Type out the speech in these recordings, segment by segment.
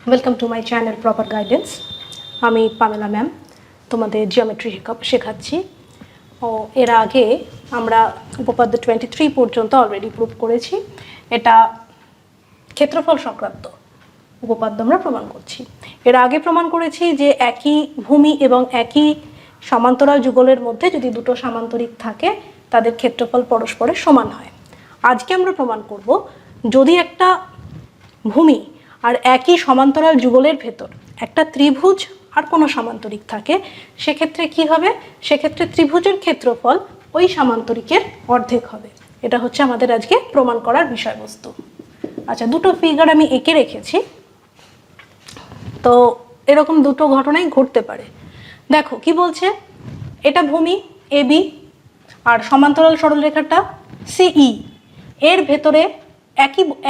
Welcome to my channel proper guidance. আমি Pamela ma'am তোমাদের geometry শেখাচ্ছি। ও এর আগে আমরা উপপাদ্য 23 পর্যন্ত অলরেডি প্রুভ করেছি। এটা ক্ষেত্রফল সংক্রান্ত উপপাদ্য আমরা প্রমাণ করছি। এর আগে প্রমাণ করেছি যে একই ভূমি এবং একই সমান্তরাল যুগলের মধ্যে যদি দুটো সামান্তরিক থাকে তাদের ক্ষেত্রফল পরস্পরের সমান হয়। আজকে আমরা প্রমাণ করব যদি একটা ভূমি আর একই সমান্তরাল যুগলের ভেতর একটা ত্রিভুজ আর কোনো সামান্তরিক থাকে, সেক্ষেত্রে কি হবে? সেক্ষেত্রে ত্রিভুজের ক্ষেত্রফল ওই সামান্তরিকের অর্ধেক হবে। এটা হচ্ছে আমাদের আজকে প্রমাণ করার বিষয়বস্তু। আচ্ছা, দুটো ফিগার আমি এঁকে রেখেছি, তো এরকম দুটো ঘটনাই ঘটতে পারে। দেখো কি বলছে, এটা ভূমি এবি আর সমান্তরাল সরলরেখাটা সিই। এর ভেতরে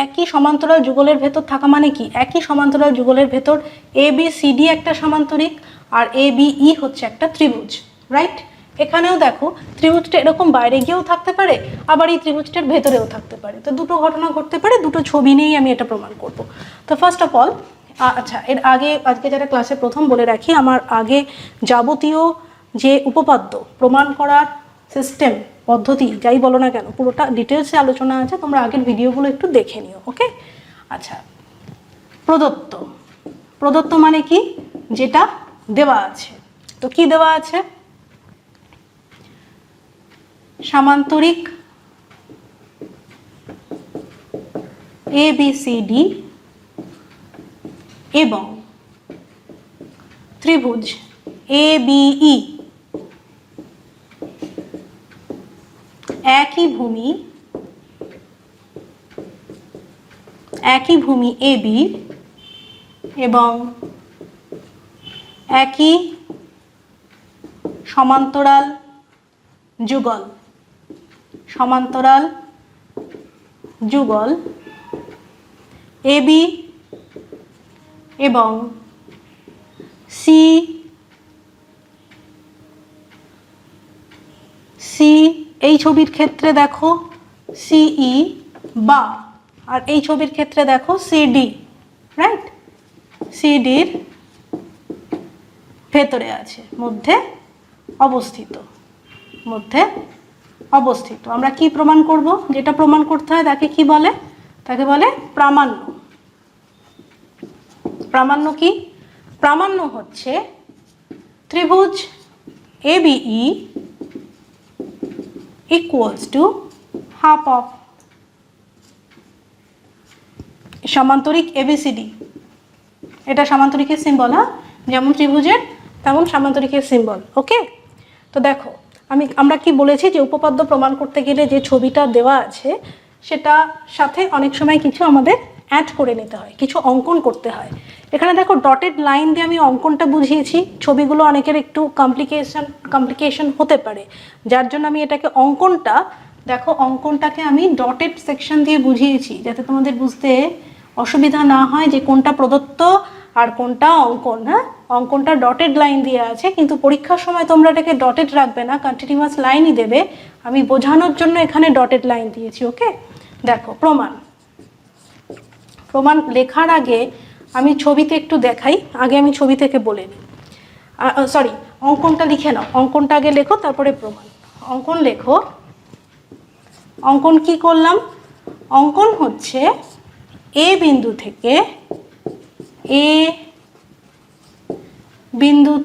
একই সমান্তরাল যুগলের ভেতর থাকা মানে কি? একই সমান্তরাল যুগলের ভেতর ABCD একটা সামান্তরিক আর ABE হচ্ছে একটা ত্রিভুজ, রাইট? এখানেও দেখো ত্রিভুজটা এরকম বাইরে গিয়েও থাকতে পারে, আবার এই ত্রিভুজটার ভেতরেও থাকতে পারে। তো দুটো ঘটনা ঘটতে পারে, দুটো ছবি নিয়েই আমি এটা প্রমাণ করব। তো ফার্স্ট অফ অল, আচ্ছা, এর আগে আজকে যারা ক্লাসে প্রথম বলে রাখি, আমার আগে যাবতীয় যে উপপাদ্য প্রমাণ করার সিস্টেম পদ্ধতি যাই বলো না কেন, পুরোটা ডিটেলসে আলোচনা আছে, তোমরা আগের ভিডিওগুলো একটু দেখে নিও, ওকে? আচ্ছা, প্রদত্ত প্রদত্ত মানে কি? যেটা দেওয়া আছে। তো কি দেওয়া আছে? সামান্তরিক ABCD এবং ত্রিভুজ ABE একই ভূমি AB এবং একই সমান্তরাল যুগল AB এবং সি এই ছবির ক্ষেত্রে দেখো সিই বা, আর এই ছবির ক্ষেত্রে দেখো সিডি, রাইট? সিডির ভেতরে আছে, মধ্যে অবস্থিত। আমরা কি প্রমাণ করব? যেটা প্রমাণ করতে হয় তাকে কি বলে? তাকে বলে প্রামাণ্য। প্রামাণ্য কি? প্রামাণ্য হচ্ছে ত্রিভুজ ABE equals to half of সামান্তরিক ABCD। এটা সামান্তরিকের সিম্বল, হ্যাঁ, যেমন ত্রিভুজের তেমন সামান্তরিকের সিম্বল, ওকে? তো দেখো আমরা কি বলেছি যে উপপাদ্য প্রমাণ করতে গেলে যে ছবিটা দেওয়া আছে সেটা সাথে অনেক সময় কিছু আমাদের অ্যাড করে নিতে হয়, কিছু অঙ্কন করতে হয়। এখানে দেখো ডটেড লাইন দিয়ে আমি অঙ্কনটা বুঝিয়েছি। ছবিগুলো অনেকের একটু কমপ্লিকেশন হতে পারে, যার জন্য আমি এটাকে অঙ্কনটাকে আমি ডটেড সেকশন দিয়ে বুঝিয়েছি, যাতে তোমাদের বুঝতে অসুবিধা না হয় যে কোনটা প্রদত্ত আর কোনটা অঙ্কন। হ্যাঁ, অঙ্কনটা ডটেড লাইন দিয়ে আছে, কিন্তু পরীক্ষার সময় তোমরা এটাকে ডটেড রাখবে না, কন্টিনিউয়াস লাইনই দেবে। আমি বোঝানোর জন্য এখানে ডটেড লাইন দিয়েছি, ওকে? দেখো প্রমাণ লেখার আগে আমি ছবিতে একটু দেখাই, আগে আমি ছবি থেকে বলে নিই। সরি, অঙ্কনটা লিখে নাও, অঙ্কনটা আগে লেখো, তারপরে প্রমাণ। অঙ্কন লেখো। অঙ্কন কি করলাম? অঙ্কন হচ্ছে এ বিন্দু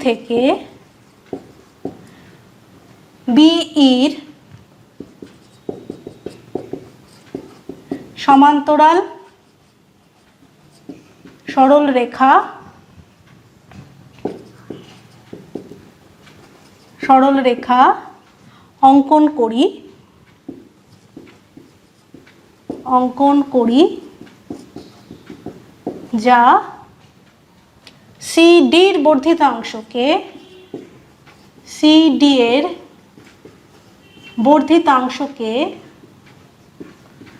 থেকে BEর সমান্তরাল সরলরেখা অঙ্কন করি যা CD এর বর্ধিতাংশকে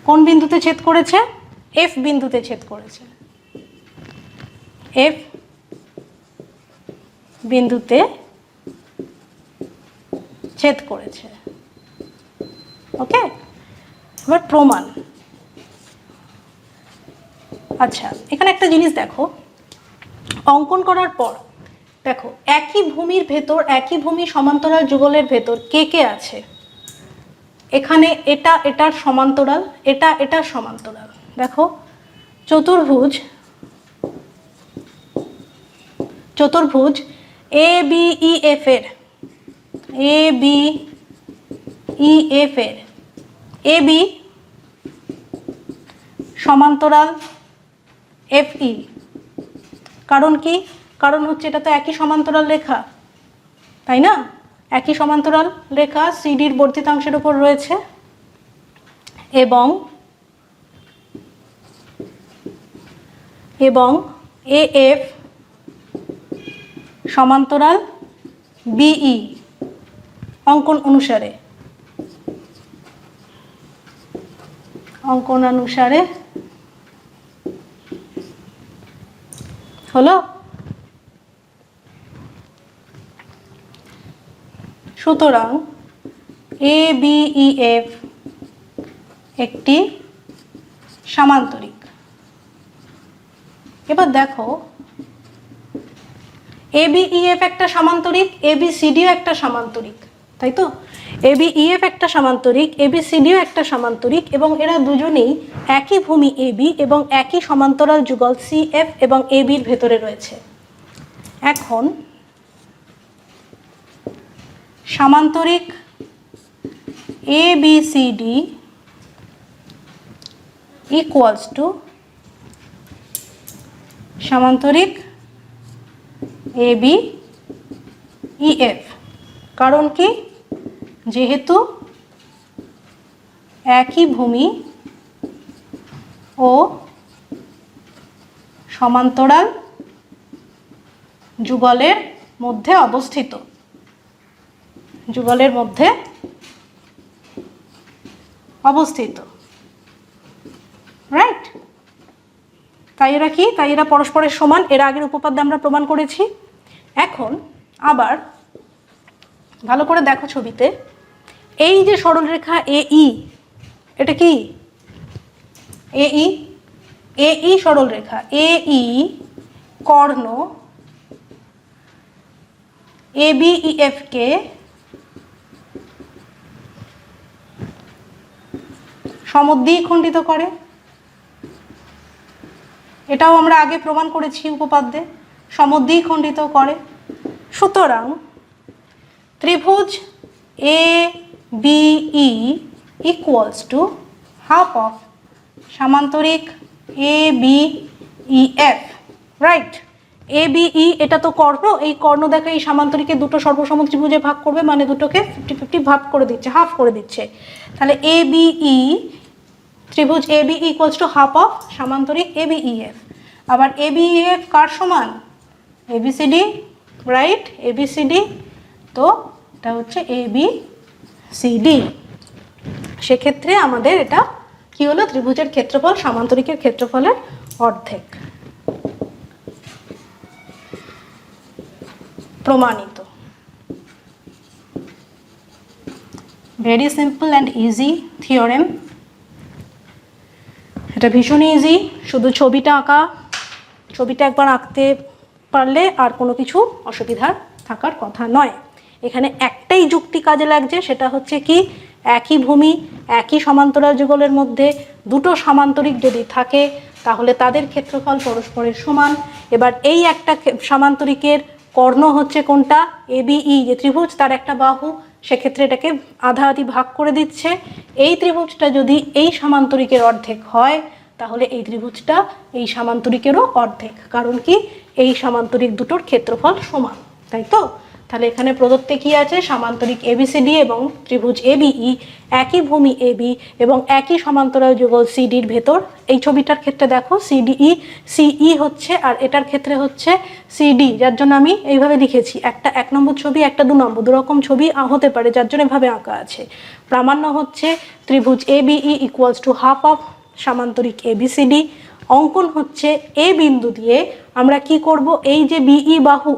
কোন বিন্দুতে ছেদ করেছে? F বিন্দুতে ছেদ করেছে। F বিন্দুতে ছেদ করেছে, ওকে? এবার প্রমাণ। আচ্ছা, এখানে একটা জিনিস দেখো, অঙ্কন করার পর দেখো একই ভূমির ভেতর, একই ভূমি সমান্তরাল যুগলের ভেতর কে কে আছে। এখানে এটা এটার সমান্তরাল, এটা এটার সমান্তরাল। দেখো চতুর্ভুজ ABEF এর AB সমান্তরাল FE। কারণ কি? কারণ হচ্ছে এটা তো একই সমান্তরাল রেখা, তাই না? একই সমান্তরাল রেখা সিডির বর্ধিতাংশের উপর রয়েছে এবং AF সমান্তরাল BE অঙ্কন অনুসারে হলো। সুতরাং ABEF একটি সামান্তরিক। এবার দেখো ABEF একটা সামান্তরিক, ABCDও একটা সামান্তরিক, তাই তো? ABEF একটা সামান্তরিক, ABCDও একটা সামান্তরিক, এবং এরা দুজনেই একই ভূমি AB এবং একই সমান্তরাল যুগল CF এবং ABর ভেতরে রয়েছে। এখন সামান্তরিক ABCD ইকুয়ালস টু সামান্তরিক ABEF। কারণ কি? যেহেতু একই ভূমি ও সমান্তরাল যুগলের মধ্যে অবস্থিত, রাইট? তাই এরা কি? তাই এরা পরস্পরের সমান। এর আগের উপপাদ্যে আমরা প্রমাণ করেছি। এখন আবার ভালো করে দেখো ছবিতে, এই যে সরলরেখা AE, এটা কি AE সরলরেখা, AE কর্ণ ABEF কে সমদ্বিখণ্ডিত করে। এটাও আমরা আগে প্রমাণ করেছি উপপাদ্যে, সমদ্বিখণ্ডিত করে। সুতরাং ত্রিভুজ ABE equals to half of সামান্তরিক ABEF, রাইট? ABE এটা তো কর্ণ, এই কর্ণ দেখো এই সামান্তরিকে দুটো সর্বসম ত্রিভুজে ভাগ করবে, মানে দুটোকে 50-50 ভাগ করে দিচ্ছে, হাফ করে দিচ্ছে। তাহলে ABE ত্রিভুজ ABE equals to half of সামান্তরিক ABEF। আবার ABEF কার সমান? ABCD, right? ABCD, তো এটা হচ্ছে ABCD। সেক্ষেত্রে আমাদের এটা কি হলো? ত্রিভুজের ক্ষেত্রফল সামান্তরিকের ক্ষেত্রফলের অর্ধেক। প্রমাণিত। Very simple and easy theorem. এটা ভীষণ ইজি, শুধু ছবিটা আঁকা, ছবিটা একবার আঁকতে পারলে আর কোনো কিছু অসুবিধার থাকার কথা নয়। এখানে একটাই যুক্তি কাজে লাগছে, সেটা হচ্ছে কি? একই ভূমি একই সমান্তরাল যুগলের মধ্যে দুটো সামান্তরিক যদি থাকে তাহলে তাদের ক্ষেত্রফল পরস্পরের সমান। এবার এই একটা সামান্তরিকের কর্ণ হচ্ছে কোনটা? ABE, যে ত্রিভুজ তার একটা বাহু, সেক্ষেত্রে এটাকে আধা আধি ভাগ করে দিচ্ছে। এই ত্রিভুজটা যদি এই সামান্তরিকের অর্ধেক হয় তাহলে এই ত্রিভুজটা এই সামান্তরিকেরও অর্ধেক। কারণ কি? এই সামান্তরিক দুটোর ক্ষেত্রফল সমান, তাই তো? তাহলে এখানে প্রদত্তে কি আছে? সামান্তরিক ABCD এবং ত্রিভুজ ABE একই ভূমি AB এবং একই সমান্তরাল যুগল CDর ভেতর। এই ছবিটার ক্ষেত্রে দেখো CDE CE হচ্ছে, আর এটার ক্ষেত্রে হচ্ছে CD, যার জন্য আমি এইভাবে লিখেছি। একটা 1 নম্বর ছবি, একটা 2 নম্বর, দুরকম ছবি হতে পারে, যার জন্য এভাবে আঁকা আছে। প্রামাণ্য হচ্ছে ত্রিভুজ ABE equals to half of সামান্তরিক ABCD। অঙ্কন হচ্ছে A বিন্দু দিয়ে আমরা কি করব? এই যে BE বাহু,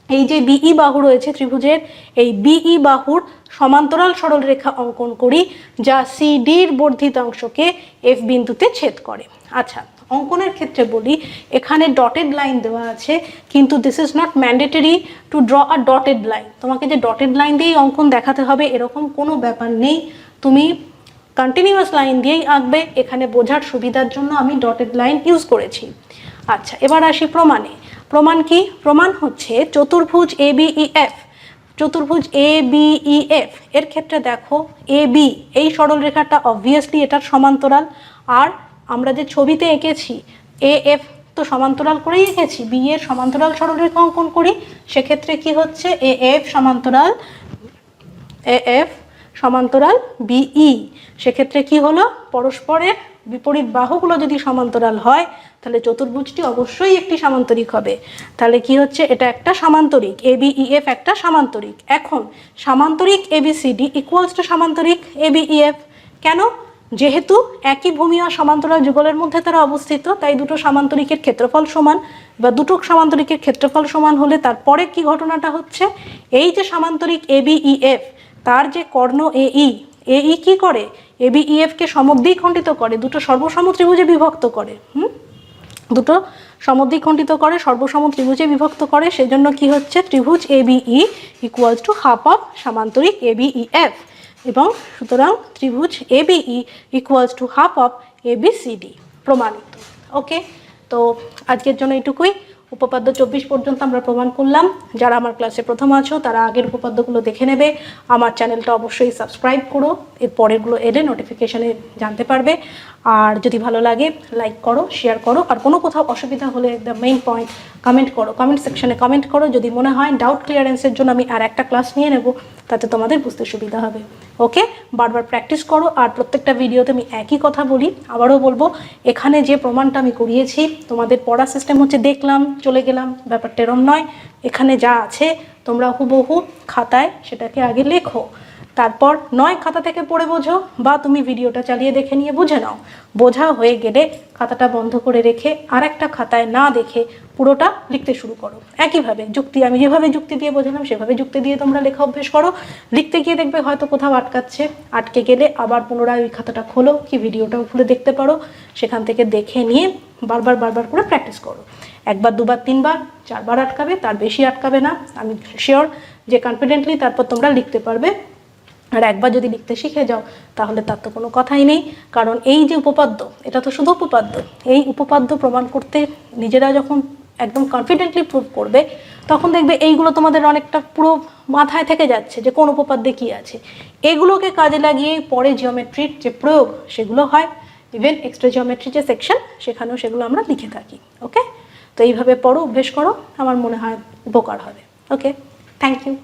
এই যে BE বাহু রয়েছে ত্রিভুজের, এই BE বাহুর সমান্তরাল সরলরেখা অঙ্কন করি যা CDর বর্ধিতাংশকে F বিন্দুতে ছেদ করে। আচ্ছা, অঙ্কনের ক্ষেত্রে বলি, এখানে ডটেড লাইন দেওয়া আছে, কিন্তু this is not mandatory two draw a dotted line. তোমাকে যে ডটেড লাইন দিয়েই অঙ্কন দেখাতে হবে এরকম কোনো ব্যাপার নেই, তুমি কন্টিনিউয়াস লাইন দিয়েই আঁকবে। এখানে বোঝার সুবিধার জন্য আমি ডটেড লাইন ইউজ করেছি। আচ্ছা, এবার আসি প্রমাণে। প্রমাণ কি? প্রমাণ হচ্ছে চতুর্ভুজ ABEF। চতুর্ভুজ ABEF এর ক্ষেত্রে দেখো, AB এই সরল রেখাটা অবভিয়াসলি এটার সমান্তরাল, আর আমরা যে ছবিতে এঁকেছি AF তো সমান্তরাল করেই এঁকেছি, B এর সমান্তরাল সরলরেখা অঙ্কন করি, সেক্ষেত্রে কি হচ্ছে AF সমান্তরাল BE। সেক্ষেত্রে কি হলো, পরস্পরের বিপরীত বাহুগুলো যদি সমান্তরাল হয় তাহলে চতুর্ভুজটি অবশ্যই একটি সামান্তরিক হবে। তাহলে কি হচ্ছে, এটা একটা সামান্তরিক, ABEF একটা সামান্তরিক। এখন সামান্তরিক ABCD ইকুয়ালস টু সামান্তরিক ABEF। কেন? যেহেতু একই ভূমি আর সমান্তরাল যুগলের মধ্যে তারা অবস্থিত, তাই দুটো সামান্তরিকের ক্ষেত্রফল সমান, বা দুটো সামান্তরিকের ক্ষেত্রফল সমান হলে তারপরে কি ঘটনাটা হচ্ছে, এই যে সামান্তরিক ABEF তার যে কর্ণ AE কি করে, ABEF কে সমদ্বিখণ্ডিত করে, দুটো সর্বসম ত্রিভুজে বিভক্ত করে। দুটো সমদ্বিখণ্ডিত করে, সর্বসম ত্রিভুজে বিভক্ত করে। সেজন্য কি হচ্ছে, ত্রিভুজ ABE equals to half of সামান্তরিক ABEF, এবং সুতরাং ত্রিভুজ ABE equals to half of ABCD প্রমাণিত। ওকে, তো আজকের জন্য এটুকুই। উপপাদ্য 24 পর্যন্ত আমরা প্রমাণ করলাম। যারা আমার ক্লাসে প্রথম আছো তারা আগের উপপাদ্যগুলো দেখে নেবে। আমার চ্যানেলটা অবশ্যই সাবস্ক্রাইব করো, এর পরেরগুলো এলে নোটিফিকেশানে জানতে পারবে। আর যদি ভালো লাগে লাইক করো, শেয়ার করো, আর কোনো কোথাও অসুবিধা হলে দ্য মেইন পয়েন্ট কমেন্ট করো, কমেন্ট সেকশনে কমেন্ট করো। যদি মনে হয় ডাউট ক্লিয়ারেন্সের জন্য আমি আর একটা ক্লাস নিয়ে নেব, তাতে তোমাদের বুঝতে সুবিধা হবে। ওকে, বারবার প্র্যাকটিস করো। আর প্রত্যেকটা ভিডিওতে আমি একই কথা বলি, আবারও বলবো, এখানে যে প্রমাণটা আমি করিয়েছি তোমাদের পড়া সিস্টেম হচ্ছে দেখলাম চলে গেলাম, ব্যাপারটা এরম নয়। এখানে যা আছে তোমরা হুবহু খাতায় সেটাকে আগে লেখো, তারপর নয় খাতা থেকে পড়ে বোঝো, বা তুমি ভিডিওটা চালিয়ে দেখে নিয়ে বুঝে নাও। বোঝা হয়ে গেলে খাতাটা বন্ধ করে রেখে আর একটা খাতায় না দেখে পুরোটা লিখতে শুরু করো। একইভাবে যুক্তি, আমি যেভাবে যুক্তি দিয়ে বোঝালাম সেভাবে যুক্তি দিয়ে তোমরা লেখা অভ্যেস করো। লিখতে গিয়ে দেখবে হয়তো কোথাও আটকাচ্ছে, আটকে গেলে আবার পুনরায় ওই খাতাটা খোলো, কি ভিডিওটাও খুলে দেখতে পারো, সেখান থেকে দেখে নিয়ে বারবার করে প্র্যাকটিস করো। একবার, দুবার, তিনবার, চারবার আটকাবে, তার বেশি আটকাবে না। আমি শিওর যে কনফিডেন্টলি তারপর তোমরা লিখতে পারবে। আর একবার যদি লিখতে শিখে যাও তাহলে তার তো কোনো কথাই নেই, কারণ এই যে উপপাদ্য, এটা তো শুধু উপপাদ্য। এই উপপাদ্য প্রমাণ করতে নিজেরা যখন একদম কনফিডেন্টলি প্রুভ করবে, তখন দেখবে এইগুলো তোমাদের অনেকটা পুরো মাথায় থেকে যাচ্ছে যে কোন উপপাদ্যে কী আছে। এগুলোকে কাজে লাগিয়ে পরে জিওমেট্রির যে প্রয়োগ সেগুলো হয়, ইভেন এক্সট্রা জিওমেট্রি যে সেকশন সেখানেও সেগুলো আমরা লিখে থাকি। ওকে, তো এইভাবে পড়ো, অভ্যেস করো, আমার মনে হয় উপকার হবে। ওকে, থ্যাংক ইউ।